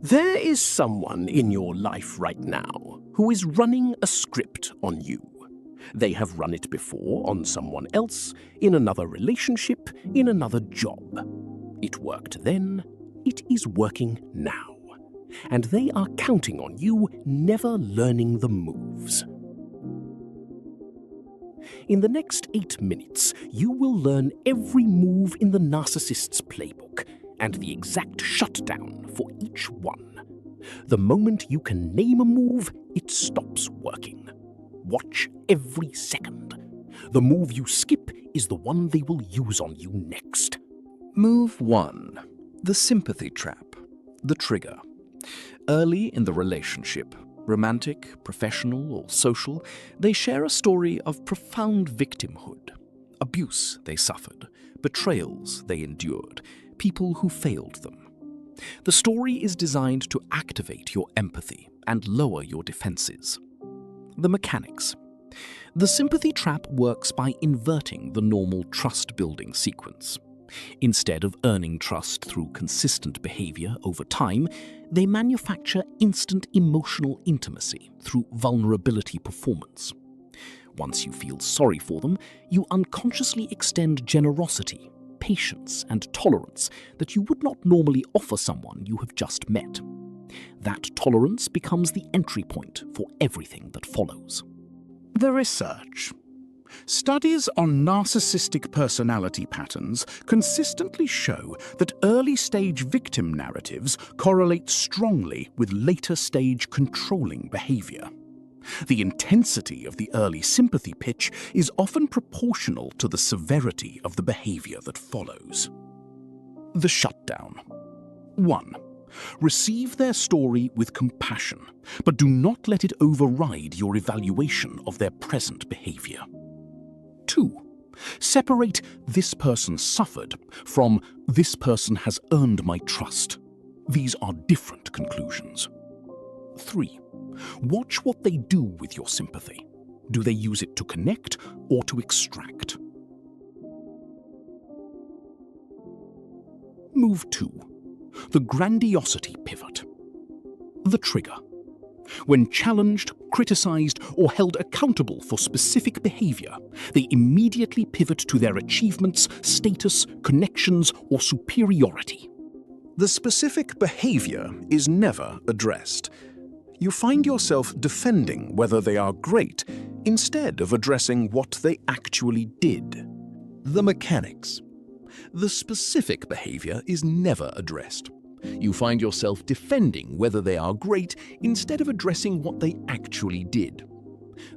There is someone in your life right now who is running a script on you. They have run it before on someone else, in another relationship, in another job. It worked then, it is working now. And they are counting on you never learning the moves. In the next 8 minutes, you will learn every move in the Narcissist's Playbook and the exact shutdown for each one. The moment you can name a move, it stops working. Watch every second. The move you skip is the one they will use on you next. Move 1. The sympathy trap. The trigger. Early in the relationship, romantic, professional, or social, they share a story of profound victimhood. Abuse they suffered, betrayals they endured, people who failed them. The story is designed to activate your empathy and lower your defenses. The mechanics. The sympathy trap works by inverting the normal trust-building sequence. Instead of earning trust through consistent behavior over time, they manufacture instant emotional intimacy through vulnerability performance. Once you feel sorry for them, you unconsciously extend generosity, patience, and tolerance that you would not normally offer someone you have just met. That tolerance becomes the entry point for everything that follows. The research. Studies on narcissistic personality patterns consistently show that early-stage victim narratives correlate strongly with later-stage controlling behavior. The intensity of the early sympathy pitch is often proportional to the severity of the behavior that follows. The shutdown. 1. Receive their story with compassion, but do not let it override your evaluation of their present behavior. 2. Separate "this person suffered" from "this person has earned my trust." These are different conclusions. 3. Watch what they do with your sympathy. Do they use it to connect or to extract? Move 2. The grandiosity pivot. The trigger. When challenged, criticized, or held accountable for specific behavior, they immediately pivot to their achievements, status, connections, or superiority. The specific behavior is never addressed. You find yourself defending whether they are great instead of addressing what they actually did. The mechanics. The specific behavior is never addressed. You find yourself defending whether they are great instead of addressing what they actually did.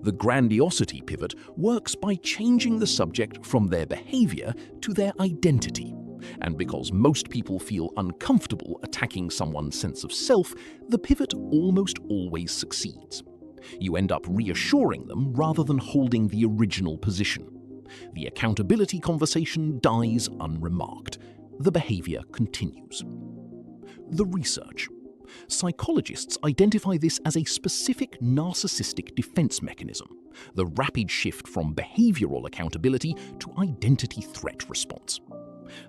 The grandiosity pivot works by changing the subject from their behavior to their identity. And because most people feel uncomfortable attacking someone's sense of self, the pivot almost always succeeds. You end up reassuring them rather than holding the original position. The accountability conversation dies unremarked. The behavior continues. The research. Psychologists identify this as a specific narcissistic defense mechanism, the rapid shift from behavioral accountability to identity threat response.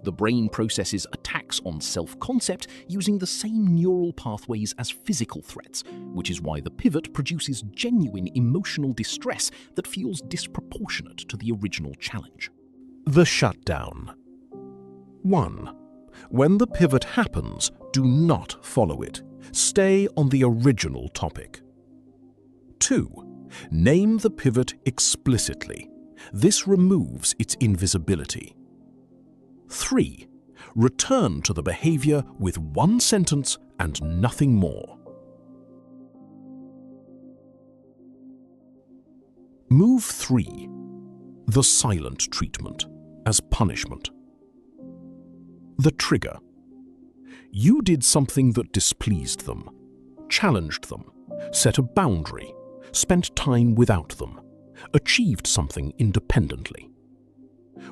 The brain processes attacks on self-concept using the same neural pathways as physical threats, which is why the pivot produces genuine emotional distress that feels disproportionate to the original challenge. The shutdown. 1. When the pivot happens, do not follow it. Stay on the original topic. 2. Name the pivot explicitly. This removes its invisibility. 3. Return to the behavior with one sentence and nothing more. Move 3. The silent treatment as punishment. The trigger. You did something that displeased them, challenged them, set a boundary, spent time without them, achieved something independently.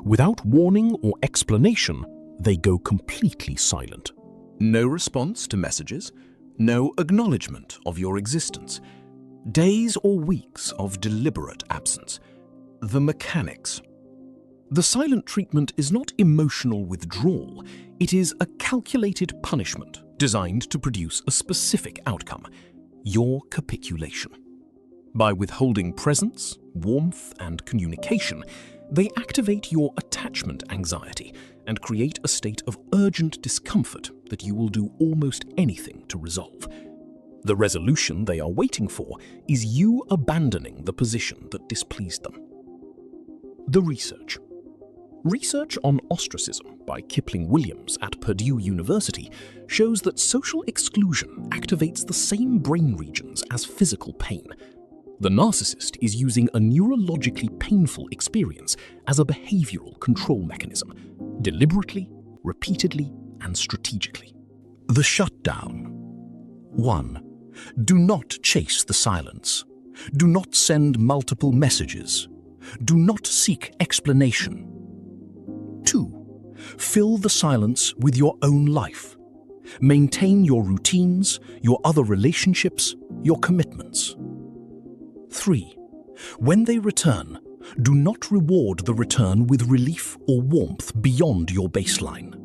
Without warning or explanation, they go completely silent. No response to messages, no acknowledgement of your existence. Days or weeks of deliberate absence. The mechanics. The silent treatment is not emotional withdrawal, it is a calculated punishment designed to produce a specific outcome, your capitulation. By withholding presence, warmth, and communication, they activate your attachment anxiety and create a state of urgent discomfort that you will do almost anything to resolve. The resolution they are waiting for is you abandoning the position that displeased them. The research. Research on ostracism by Kipling Williams at Purdue University shows that social exclusion activates the same brain regions as physical pain. The narcissist is using a neurologically painful experience as a behavioral control mechanism, deliberately, repeatedly, and strategically. The shutdown. 1. Do not chase the silence. Do not send multiple messages. Do not seek explanation. 2. Fill the silence with your own life. Maintain your routines, your other relationships, your commitments. 3. When they return, do not reward the return with relief or warmth beyond your baseline.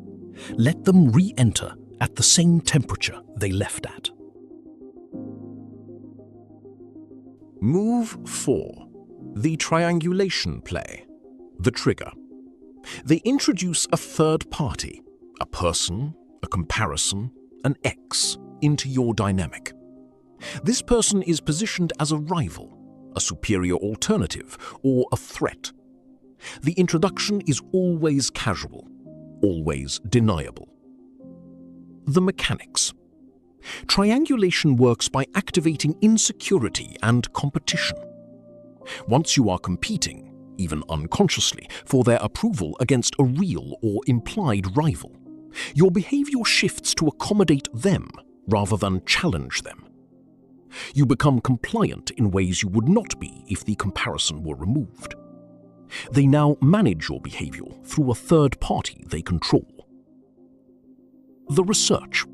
Let them re-enter at the same temperature they left at. Move 4. The triangulation play. The trigger. They introduce a third party, a person, a comparison, an X, into your dynamic. This person is positioned as a rival, a superior alternative, or a threat. The introduction is always casual, always deniable. The mechanics. Triangulation works by activating insecurity and competition. Once you are competing, even unconsciously, for their approval against a real or implied rival, your behavior shifts to accommodate them rather than challenge them. You become compliant in ways you would not be if the comparison were removed. They now manage your behavior through a third party they control. The research.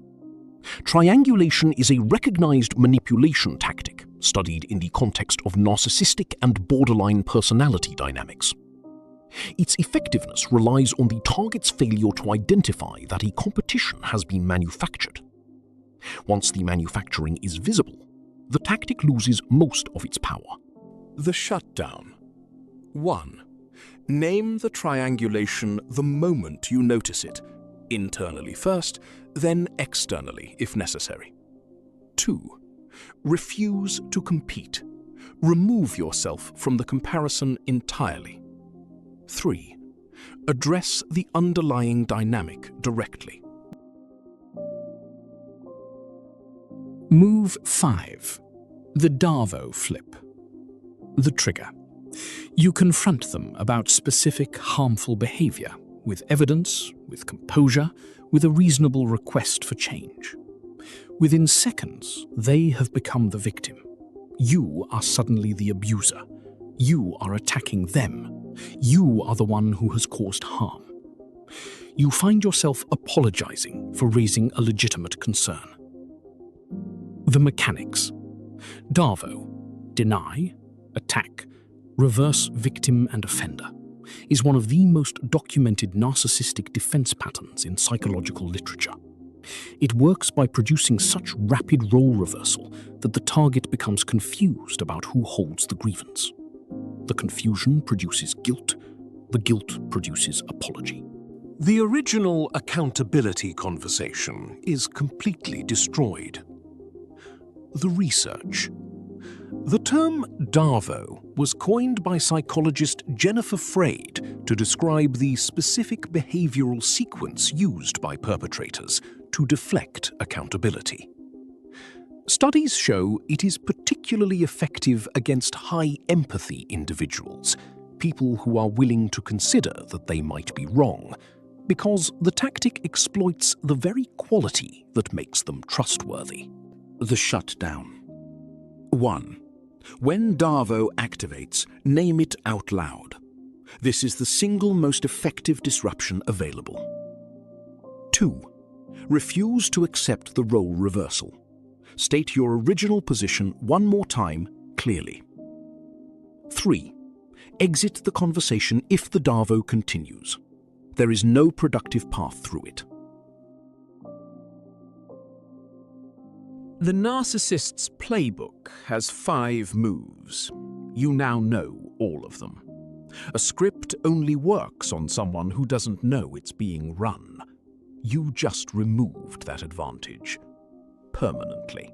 Triangulation is a recognized manipulation tactic studied in the context of narcissistic and borderline personality dynamics. Its effectiveness relies on the target's failure to identify that a competition has been manufactured. Once the manufacturing is visible, the tactic loses most of its power. The shutdown. 1. Name the triangulation the moment you notice it, internally first, then externally if necessary. 2. Refuse to compete. Remove yourself from the comparison entirely. 3. Address the underlying dynamic directly. Move 5. The DARVO flip. The trigger. You confront them about specific harmful behavior, with evidence, with composure, with a reasonable request for change. Within seconds, they have become the victim. You are suddenly the abuser. You are attacking them. You are the one who has caused harm. You find yourself apologizing for raising a legitimate concern. The mechanics. DARVO, deny, attack, reverse victim and offender, is one of the most documented narcissistic defense patterns in psychological literature. It works by producing such rapid role reversal that the target becomes confused about who holds the grievance. The confusion produces guilt. The guilt produces apology. The original accountability conversation is completely destroyed. The research. The term DARVO was coined by psychologist Jennifer Freyd to describe the specific behavioral sequence used by perpetrators to deflect accountability. Studies show it is particularly effective against high empathy individuals, people who are willing to consider that they might be wrong, because the tactic exploits the very quality that makes them trustworthy. The shutdown. 1. When DARVO activates, name it out loud. This is the single most effective disruption available. 2. Refuse to accept the role reversal. State your original position one more time clearly. 3. Exit the conversation if the DARVO continues. There is no productive path through it. The Narcissist's Playbook has 5 moves. You now know all of them. A script only works on someone who doesn't know it's being run. You just removed that advantage. Permanently.